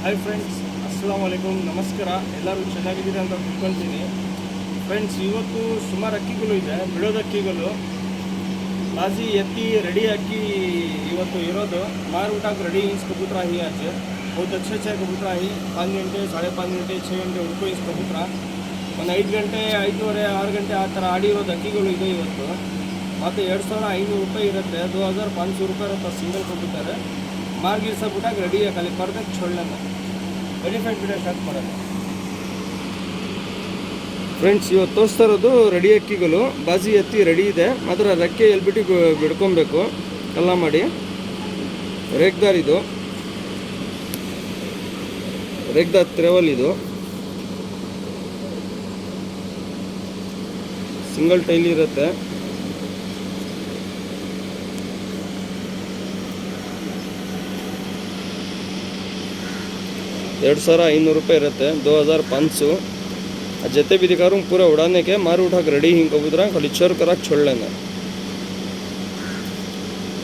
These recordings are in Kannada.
ಹಾಯ್ ಫ್ರೆಂಡ್ಸ್, ಅಸ್ಸಲಾಮು ಅಲೈಕುಮ್, ನಮಸ್ಕಾರ. ಎಲ್ಲರೂ ಚೆನ್ನಾಗಿದ್ದೀರಿ ಅಂತ ತಿಳ್ಕೊತೀನಿ. ಫ್ರೆಂಡ್ಸ್, ಇವತ್ತು ಸುಮಾರು ಅಕ್ಕಿಗಳು ಇದೆ, ಬಿಡೋದು ಅಕ್ಕಿಗಳು. ಬಾಜಿ ಎತ್ತಿ ರೆಡಿ ಅಕ್ಕಿ ಇವತ್ತು ಇರೋದು. मार उठा रेडी इंच कबूतरा ही आज बहुत अच्छे कबूतरा ही 5 ಗಂಟೆ 5:30 ಗಂಟೆ 6 ಗಂಟೆ ಉಡ್ಕೋ ಇಂಚ್ ಕಬೂತರ. ಒಂದು 5 ಗಂಟೆ 5:30 6 ಗಂಟೆ ಆ ಥರ ಆಡಿರೋದು ಅಕ್ಕಿಗಳು ಇದೆ ಇವತ್ತು. ಮತ್ತು 2500 ರೂಪಾಯಿ ಇರುತ್ತೆ, 2500 ರೂಪಾಯಿ ಇರುತ್ತೆ ಸಿಂಗಲ್ ಕಬೂತರ. मार गिर सब उठा रेडी है, खाली पर्दे छोड़ना ವೆರಿಫೈಡ್ ವಿಡಿಯೋ ಸ್ಟಾರ್ಟ್ ಮಾಡೋದು. ಫ್ರೆಂಡ್ಸ್, ಇವತ್ತು ತೋರಿಸ್ತಾ ಇರೋದು ರೆಡಿ ಅಕ್ಕಿಗಳು. ಬಾಜಿ ಎತ್ತಿ ರೆಡಿ ಇದೆ, ಮಾತ್ರ ರೆಕ್ಕೆ ಎಲ್ಬಿಟ್ಟು ಬಿಡ್ಕೊಬೇಕು ಕಲ್ಲ ಮಾಡಿ. ರೇಗ್ದಾರ್ ಇದು, ರೇಗ್ದಾರ್ ಟ್ರೆವಲ್ ಇದು. ಸಿಂಗಲ್ ಟೈಲ್ ಇರುತ್ತೆ. ₹2500 रहते हैं, 2500. जते भी दिखा रहा हूँ पूरा उड़ाने के. मार उठा के रेडी ही कबूतरा, खाली चोर करा छोड़ लेना.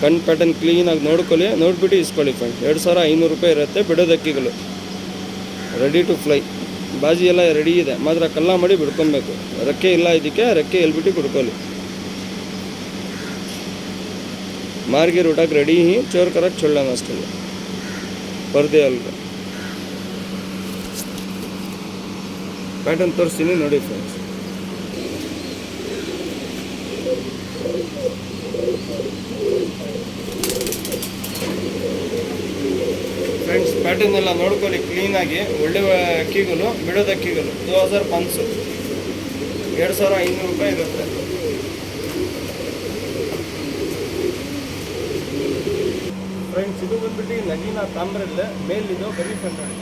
कण पैटर्न क्लीन आಗಿ ನೋಡ್ಕೊಳ್ಳಿ, ನೋಡ್ಬಿಟ್ಟು ಇಸ್ಕೊಳ್ಳಿ ಫ್ರೆಂಡ್. ₹2500 ಇರುತ್ತೆ ಬಿಡೋದು ಅಕ್ಕಿಗಳು. Ready to fly. ಬಾಜಿ ಎಲ್ಲ ರೆಡಿ ಇದೆ, ಮಾತ್ರ ಕಲ್ಲ ಮಾಡಿ ಬಿಡ್ಕೊಬೇಕು. ರೆಕ್ಕೆ ಇಲ್ಲ ಇದಕ್ಕೆ, ರೆಕ್ಕೆ ಎಲ್ಬಿಟ್ಟು ಬಿಡ್ಕೊಳ್ಳಿ. ಮಾರ್ಗೆ ಉಟಾಕ್ ರೆಡಿ ही चोर करा छोड़ लेना ಅಷ್ಟೇ. पर्दे ಅಲ್ಗ ಪ್ಯಾಟರ್ನ್ ತೋರಿಸ್ತೀನಿ ನೋಡಿ ಫ್ರೆಂಡ್ಸ್. ಫ್ರೆಂಡ್ಸ್, ಪ್ಯಾಟರ್ನ್ ಎಲ್ಲ ನೋಡ್ಕೊಳ್ಳಿ ಕ್ಲೀನಾಗಿ. ಒಳ್ಳೆ ಅಕ್ಕಿಗಳು, ಬಿಡೋದು ಅಕ್ಕಿಗಳು. 2500, ₹2500 ಇರುತ್ತೆ. ಫ್ರೆಂಡ್ಸ್, ಇದು ಬಂದ್ಬಿಟ್ಟು ನಗೀನಾ ತಾಮ್ರಲ್ಲ ಮೇಲಿದು ಬರೀ ಫ್ರೆಂಡ್.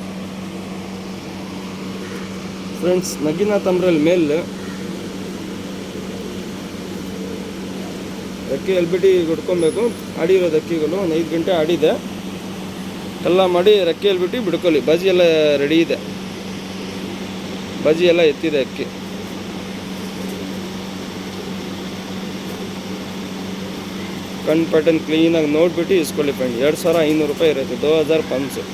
ಫ್ರೆಂಡ್ಸ್, ನಗೀನಾ ತಾಮ್ರಲ್ಲಿ ಮೇಲೆ ಅಕ್ಕಿ ಎಲ್ಬಿಟ್ಟು ಬಿಡ್ಕೊಬೇಕು. ಆಡಿರೋದು ಅಕ್ಕಿಗಳು ಒಂದು 5 ಗಂಟೆ ಆಡಿದೆ. ಎಲ್ಲ ಮಾಡಿ ರೆಕ್ಕೆ ಎಲ್ಬಿಟ್ಟು ಬಿಡ್ಕೊಳ್ಳಿ. ಬಾಜಿ ಎಲ್ಲ ರೆಡಿ ಇದೆ, ಬಾಜಿ ಎಲ್ಲ ಎತ್ತಿದೆ ಅಕ್ಕಿ. ಕಣ್ ಪ್ಯಾಟರ್ನ್ ಕ್ಲೀನಾಗಿ ನೋಡ್ಬಿಟ್ಟು ಇಸ್ಕೊಳ್ಳಿ ಫ್ರೆಂಡ್. ₹2500 ಇರುತ್ತೆ, 2500.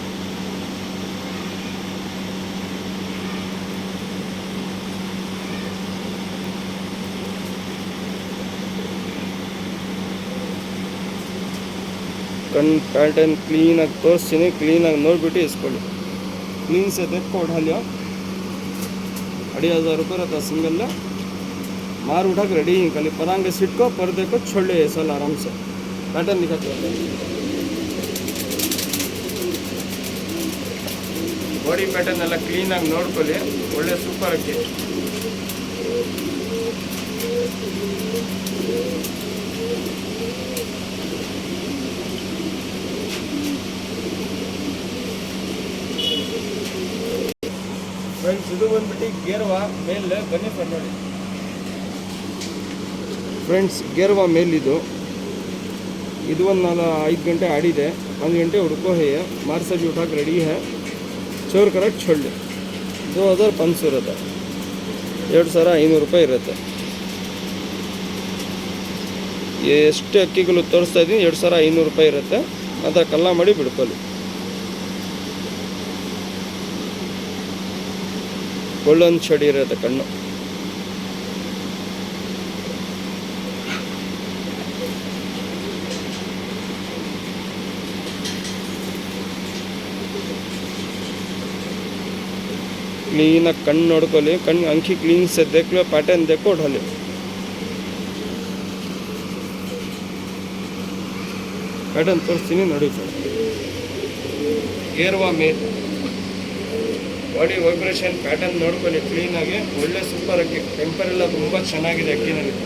कण पैटर्न क्लीन आಗಿ ತೋರಿಸ್ತೀನಿ, ಕ್ಲೀನಾಗಿ ನೋಡ್ಬಿಟ್ಟು ಇಸ್ಕೊಳ್ಳಿ. क्लीन से देखो उठा लिया. ₹2500 रहता सिंगल. मार उठा के रेडी, खाली परांगे सीट को पर्दे को छोड़ ले ऐसा आराम से. पैटर्न दिखाते हैं. बॉडी पैटर्न ಎಲ್ಲ ಕ್ಲೀನಾಗಿ ನೋಡ್ಕೊಳ್ಳಿ. ಒಳ್ಳೆ ಸೂಪರ್ ಆಗಿ ಫ್ರೆಂಡ್ಸ್. ಇದು ಬಂದ್ಬಿಟ್ಟು ಗೇರ್ವಾ ಮೇಲ್ ಬನ್ನಿ ಫ್ರೆಂಡ್ ನೋಡಿ ಫ್ರೆಂಡ್ಸ್. ಗೇರ್ವಾ ಮೇಲಿದು ಇದು ಒಂದು 5 ಗಂಟೆ ಆಡಿದೆ, 1 ಗಂಟೆ ಹುಡ್ಕೋ ಹೇ. ಮಾರ್ಸ भी उठा के रेडी है, चोर करा छोड़ ले. 2500 ಇರುತ್ತೆ, ₹2500 ಇರುತ್ತೆ. ಎಷ್ಟು ಅಕ್ಕಿಗಳು ತೋರಿಸ್ತಾ ಇದ್ದೀನಿ, ₹2500 ಇರುತ್ತೆ. ಮಾತ್ರ ಕಲ್ಲ ಮಾಡಿ ಬಿಡ್ಕೊಳ್ಳಿ. ಗೋಲ್ಡನ್ ಶೇಡ್ ಇರುತ್ತೆ ಕಣ್ಣು. ಕ್ಲೀನಾಗಿ ಕಣ್ಣು ನೋಡ್ಕೊಳ್ಳಿ. ಕಣ್ಣು ಅಂಕಿ ಕ್ಲೀನ್ से देख लो, पैटर्न देखो, उठा लो. पैटर्न ತೋರಿಸ್ತೀನಿ ನೋಡಿ ಫ್ರೆಂಡ್. ಗೇರ್ವಾ ಮೇಲ್ ಬಾಡಿ ವೈಬ್ರೇಷನ್ ಪ್ಯಾಟರ್ನ್ ನೋಡ್ಕೊಳ್ಳಿ ಕ್ಲೀನಾಗಿ. ಒಳ್ಳೆ ಸೂಪರ್ ಅಕ್ಕಿ. ಟೆಂಪರ್ ಎಲ್ಲ ತುಂಬ ಚೆನ್ನಾಗಿದೆ ಅಕ್ಕಿನಲ್ಲಿ.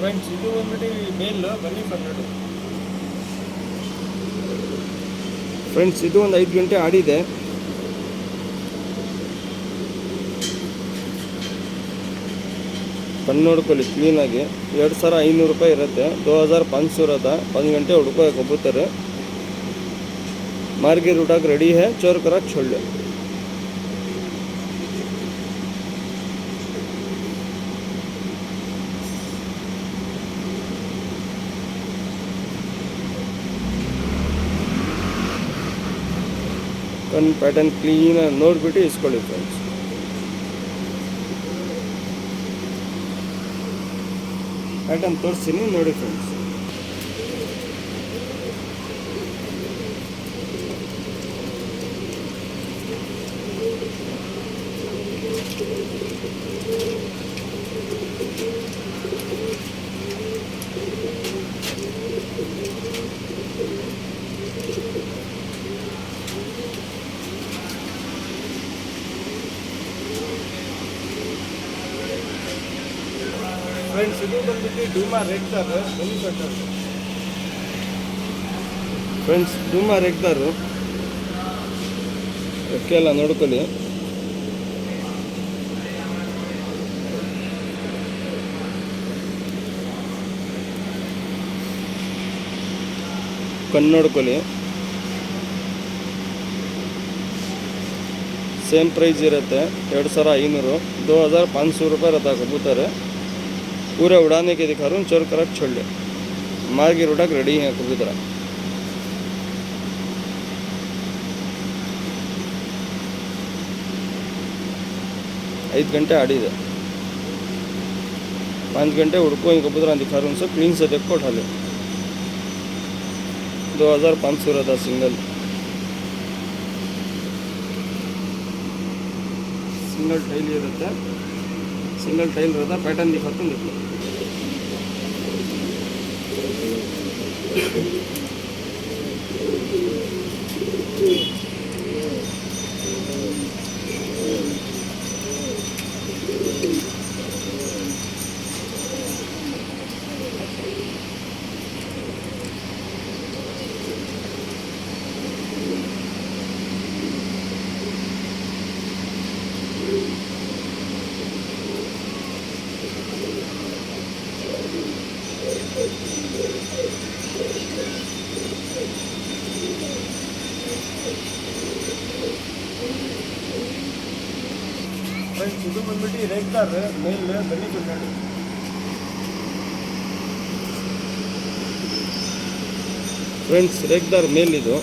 ಫ್ರೆಂಡ್ಸ್, ಇದು ಬಂದ್ಬಿಟ್ಟು ಮೇಲ್ ಬನ್ನಿ ಫ್ರೆಂಡ್. ಫ್ರೆಂಡ್ಸ್, ಇದು ಒಂದು 5 ಗಂಟೆ ಆಡಿದೆ. ಕಣ್ಣು ನೋಡ್ಕೊಳ್ಳಿ ಕ್ಲೀನಾಗಿ. 2500 ರೂಪಾಯಿ ಇರುತ್ತೆ. 2500 रहता. 5 घंटे उड़को है कबूतर. मार्केट उठाक रेडी है, चोर करा छोड़ ले. ಕಣ್ಣು ಪ್ಯಾಟರ್ನ್ ಕ್ಲೀನಾಗಿ ನೋಡಿಬಿಟ್ಟು ಇಸ್ಕೊಳ್ಳಿ ಫ್ರೆಂಡ್ಸ್. ಪ್ಯಾಟರ್ನ್ ತೋರಿಸ್ತೀನಿ ನೋಡಿ ಫ್ರೆಂಡ್ಸ್. ಫ್ರೆಂಡ್ಸ್ ಇದು ಬಂದ್ಬಿಟ್ಟು ಡೂಮಾ ರೆಗ್ದಾರ್ ಬನ್ನಿ ಕಟ್ಟರು. ಫ್ರೆಂಡ್ಸ್ ಡೂಮಾ ರೆಗ್ದಾರು ರೆಕ್ಕೆ ಎಲ್ಲ ನೋಡ್ಕೊಳ್ಳಿ. ಕಣ್ಣು ನೋಡ್ಕೊಳ್ಳಿ. ಸೇಮ್ ಪ್ರೈಸ್ ಇರುತ್ತೆ 2500. 2500 रुपये रहता कबूतर. पूरे उड़ाने के दिखा रहा हूँ, चोर करक छोड़ ले. मार्केट उड़ाक रेडी है कबूतर. ಐದು ಗಂಟೆ आड़ी 5 घंटे उड़को ही कबूतर दिखा रहा हूँ. सब क्लीन से देखो उठा ले. 2500 रहता सिंगल टाइल इರುತ್ತೆ. सिंगल टाइल रहता. पैटर्न दिखाता हूँ देखो. ಫ್ರೆಂಡ್ಸ್ ಇದು ಬಂದ್ಬಿಟ್ಟು ರೆಗ್ದಾರ್ ಮೇಲ್ ಬೆನ್ನಿಕಲ್ ನೋಡಿ. ಫ್ರೆಂಡ್ಸ್ ರೆಗ್ದಾರ್ ಮೇಲ್ ಇದು.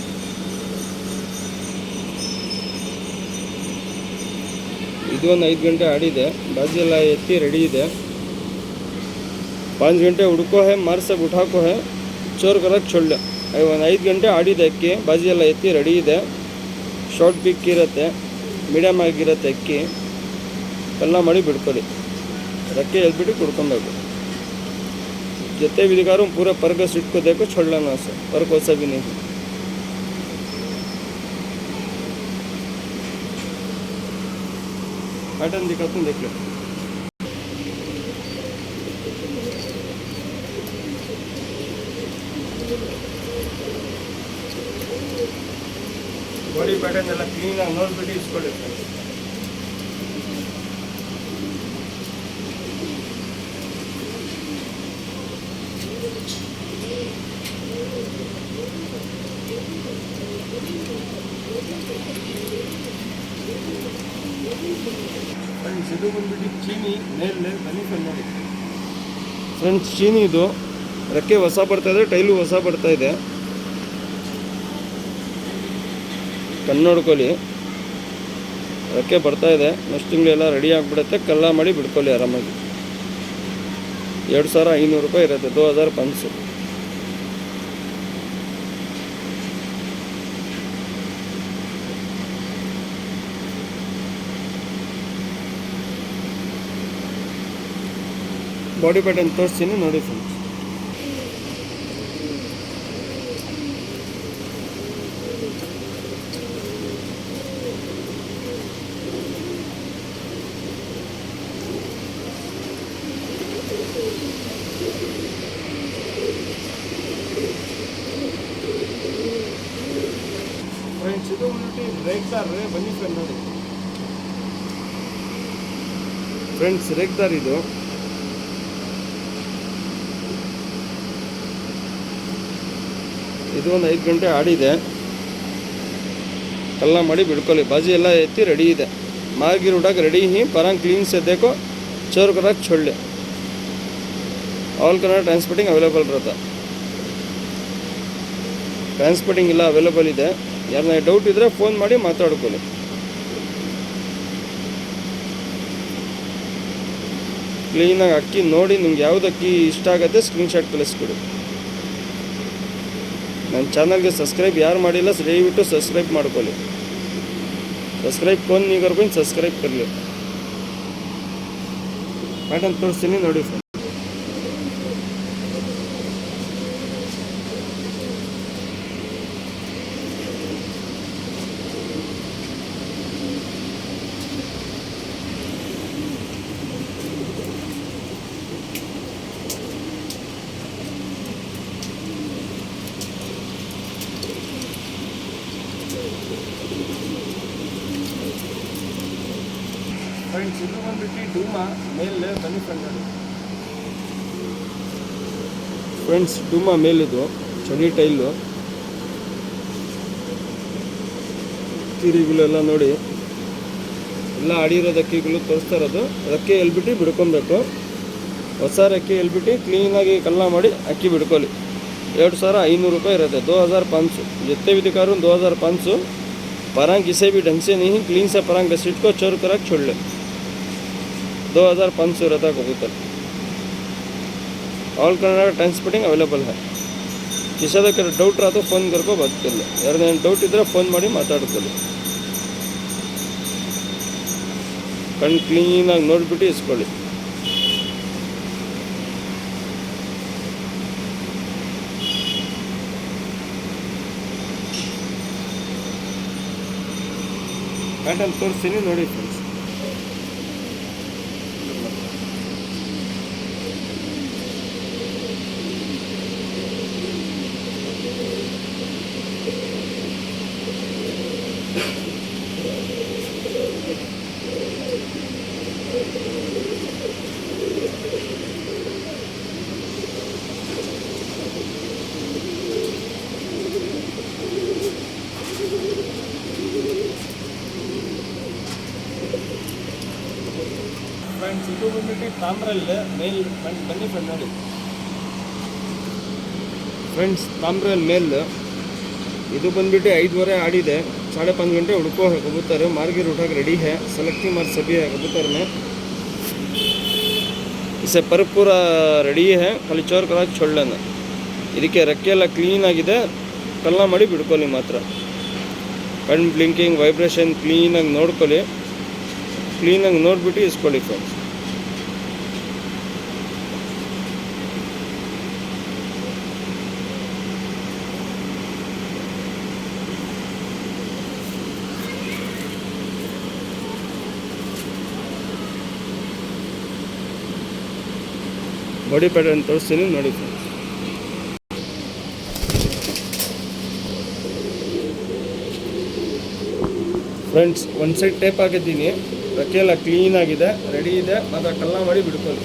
ಇದು ಒಂದು 5 घंटे ಆಡಿದೆ. ಬಾಜಿ ಎಲ್ಲ ಎತ್ತಿ ರೆಡಿ ಇದೆ. 5 घंटे उड़को है, मार सब उठाको है, चोर करक छोड़ ले. ಒಂದು 5 घंटे ಆಡಿದೆ. ಅಕ್ಕಿ ಬಾಜಿ ಎಲ್ಲ ಎತ್ತಿ ರೆಡಿ ಇದೆ. ಶಾರ್ಟ್ ಪಿಕ್ ಇರುತ್ತೆ, ಮೀಡಿಯಮ್ ಆಗಿರುತ್ತೆ ಅಕ್ಕಿ. ಎಲ್ಲ ಮಾಡಿ ಬಿಡ್ಕೊಳ್ಳಿ. रखे एल्बिटी कुड़को जितने भी दिखा रहा हूँ पूरे पर के सीट को देखो, छोड़ लेना से पर कोई सा भी नहीं. पैटर्न दिखाता हूँ, देख लो. बॉडी पैटर्न ಎಲ್ಲ ಕ್ಲೀನ್ ಆಗಿ ನೋಡ್ಬಿಟ್ಟು ಇಸ್ಕೊಳ್ಳಿ. ಫ್ರೆಂಡ್ಸ್ ಇದು ಬಂದ್ಬಿಟ್ಟು ಚೀನಿ ನೇಲ್ ಬನ್ನಿ ನೋಡಿ. ಫ್ರೆಂಡ್ಸ್ ಚೀನಿ ಇದು ರೆಕ್ಕೆ ಹೊಸ ಬರ್ತಾ ಇದೆ, ಟೈಲು ಹೊಸ ಬರ್ತಾ ಇದೆ. ಕಣ್ಣು ನೋಡ್ಕೊಳ್ಳಿ, ರೆಕ್ಕೆ ಬರ್ತಾ ಇದೆ. ನೆಕ್ಸ್ಟ್ ತಿಂಗಳೆಲ್ಲ ರೆಡಿ ಆಗಿಬಿಡುತ್ತೆ. ಕಲ್ಲ ಮಾಡಿ ಬಿಡ್ಕೊಳ್ಳಿ ಆರಾಮಾಗಿ. 2500 ರೂಪಾಯಿ ಇರುತ್ತೆ. 2500. ಬಾಡಿ ಪ್ಯಾಟರ್ನ್ ತೋರಿಸ್ತೀನಿ ನೋಡಿ ಫ್ರೆಂಡ್ಸ್. ಫ್ರೆಂಡ್ಸ್ ಇದು ಬಂದ್ಬಿಟ್ಟು ರೇಗ್ದಾರ್ ಬನ್ನಿ ಫ್ರೆಂಡ್ ನೋಡಿ. ಫ್ರೆಂಡ್ಸ್ ರೇಗ್ದಾರ್ ಇದು ಇದು ಒಂದು 5 ಗಂಟೆ ಆಡಿದೆ. ಕಲ್ಲ ಮಾಡಿ ಬಿಡ್ಕೊಳ್ಳಿ. ಬಾಜಿ ಎಲ್ಲ ಎತ್ತಿ ರೆಡಿ ಇದೆ. मार्गी उठाक रेडी ही परंग क्लीन से देखो चोर करा छोड़ ले. ऑल कलर ट्रांसपोर्टिंग अवेलेबल रहता. ट्रांसपोर्टिंग ಇಲ್ಲ अवेलेबल ಇದೆ. ಯಾರನ್ನ ಡೌಟ್ ಇದ್ರೆ ಫೋನ್ ಮಾಡಿ ಮಾತಾಡ್ಕೊಳ್ಳಿ. ಕ್ಲೀನಾಗಿ ಅಕ್ಕಿ ನೋಡಿ ನಿಮ್ಗೆ ಯಾವ್ದು ಅಕ್ಕಿ ಇಷ್ಟ ಆಗುತ್ತೆ ಸ್ಕ್ರೀನ್ಶಾಟ್ ಕಳಿಸ್ಕೊಡಿ. ನನ್ನ ಚಾನಲ್ಗೆ ಸಬ್ಸ್ಕ್ರೈಬ್ ಯಾರು ಮಾಡಿಲ್ಲ ದಯವಿಟ್ಟು ಸಬ್ಸ್ಕ್ರೈಬ್ ಮಾಡ್ಕೊಳ್ಳಿ. सब्सक्राइब कौन नहीं कर कोई सब्सक्राइब कर लो. पैटर्न तोरिस्ತೀನಿ ನೋಡಿ. ಫ್ರೆಂಡ್ಸ್ ಇದು ಬಂದ್ಬಿಟ್ಟು ಡೂಮಾ ಮೇಲೆ ಬನ್ನಿ ಫ್ರೆಂಡ್ಸ್ ಡೂಮಾ ಮೇಲಿದು ಚನಿ ಟೈಲು ತೀರಿಗಳೆಲ್ಲ ನೋಡಿ ಎಲ್ಲ ಆಡಿರೋದು ಅಕ್ಕಿಗಳು ತೋರಿಸ್ತಾ ಇರೋದು. ರೆಕ್ಕೆ ಎಲ್ಬಿಟ್ಟು ಬಿಡ್ಕೊಬೇಕು. ಹೊಸ ರೆಕ್ಕೆ ಎಲ್ಬಿಟ್ಟು ಕ್ಲೀನಾಗಿ ಕಲ್ಲ ಮಾಡಿ ಅಕ್ಕಿ ಬಿಡ್ಕೊಳ್ಳಿ. 2500 रुपये रहते. 2500 जितने भी दिखा रहा हूँ 2500. परंग किसी भी ढंग से नहीं क्लीन से परंग घसीट को चोर कर छोड़ ले. 2500 रहता कबूतर. ऑल कलर ट्रांसपोर्टिंग अवेलेबल है. किसी डाउट रहा तो फोन करको बात कर लो. यार डाउट इधर फोन ಮಾಡಿ ಮಾತಾಡ್ಕೊಳ್ಳಿ. ಕಣ್ಣು ಕ್ಲೀನಾಗಿ ನೋಡಿಬಿಟ್ಟು ಇಸ್ಕೊಳ್ಳಿ. ಪ್ಯಾಟರ್ನ್ ತೋರಿಸ್ತೀನಿ ನೋಡಿ ಫ್ರೆಂಡ್ಸ್. ಫ್ರೆಂಡ್ಸ್ ಇದು ಬಂದ್ಬಿಟ್ಟು ತಾಮ್ರಲ್ಲಿ ಮೇಲ್ ಬನ್ನಿ ಫ್ರೆಂಡ್ ನೋಡಿ ಫ್ರೆಂಡ್ಸ್. ತಾಮ್ರಲ್ಲಿ ಮೇಲ್ ಇದು ಬಂದ್ಬಿಟ್ಟು 5:30 आड़ी 5:30 घंटे उड़को है कबूतर. मार्गी उठाक रेडी है. सेलेक्टिंग मार सभी है कबूतर में. इसे पर पूरा रेडी है. खाली चोर करा छोड़ लेना. ಇದಕ್ಕೆ ರೆಕ್ಕೆ ಎಲ್ಲ ಕ್ಲೀನ್ ಆಗಿದೆ. ಕಲ್ಲ ಮಾಡಿ ಬಿಡ್ಕೊಳ್ಳಿ ಮಾತ್ರ. ಕಣ್ಣು ಬ್ಲಿಂಕಿಂಗ್ ವೈಬ್ರೇಷನ್ ಕ್ಲೀನಾಗಿ ನೋಡ್ಕೊಳ್ಳಿ. ಕ್ಲೀನಾಗಿ ನೋಡಿಬಿಟ್ಟು ಇಸ್ಕೊಳ್ಳಿ ಫ್ರೆಂಡ್ಸ್. ಬಾಡಿ ಪ್ಯಾಟರ್ನ್ ತೋರಿಸ್ತೀನಿ ನೋಡಿ ಫ್ರೆಂಡ್ಸ್. ಫ್ರೆಂಡ್ಸ್ ಒಂದು ಸೈಡ್ ಟೇಪ್ ಹಾಕಿದ್ದೀನಿ. ರೆಕ್ಕೆ ಎಲ್ಲ ಕ್ಲೀನಾಗಿದೆ ರೆಡಿ ಇದೆ. ಮತ್ತು ಕಲ್ಲ ಮಾಡಿ ಬಿಡ್ಕೊಳ್ಳಿ.